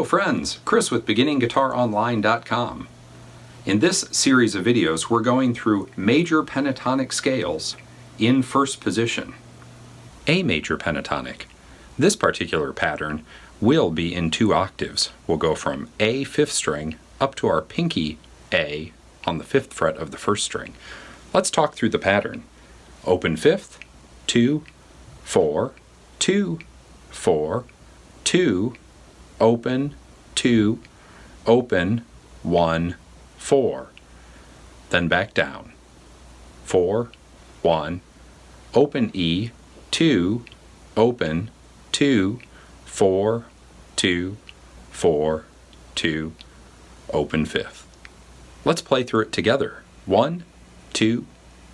Hello friends, Chris with BeginningGuitarOnline.com. In this series of videos we're going through major pentatonic scales in first position. A major pentatonic. This particular pattern will be in 2 octaves. We'll go from A 5th string up to our pinky A on the 5th fret of the 1st string. Let's talk through the pattern. Open 5th, 2, 4, 2, 4, 2, open, 2, open, 1, 4. Then back down. 4, 1, open E, 2, open, 2, 4, 2, 4, 2, open 5th. Let's play through it together. 1, 2,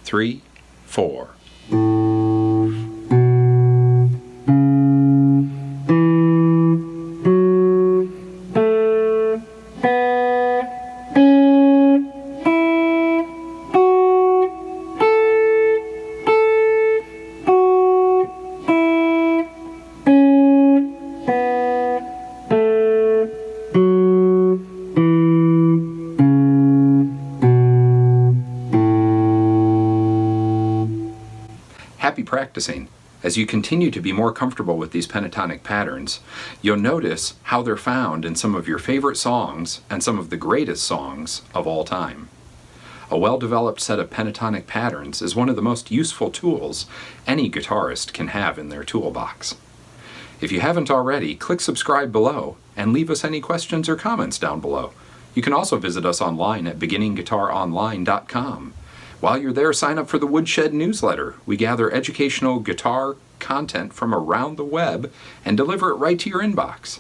3, 4. Happy practicing. As you continue to be more comfortable with these pentatonic patterns, you'll notice how they're found in some of your favorite songs and some of the greatest songs of all time. A well-developed set of pentatonic patterns is one of the most useful tools any guitarist can have in their toolbox. If you haven't already, click subscribe below and leave us any questions or comments down below. You can also visit us online at BeginningGuitarOnline.com. While you're there, sign up for the Woodshed newsletter. We gather educational guitar content from around the web and deliver it right to your inbox.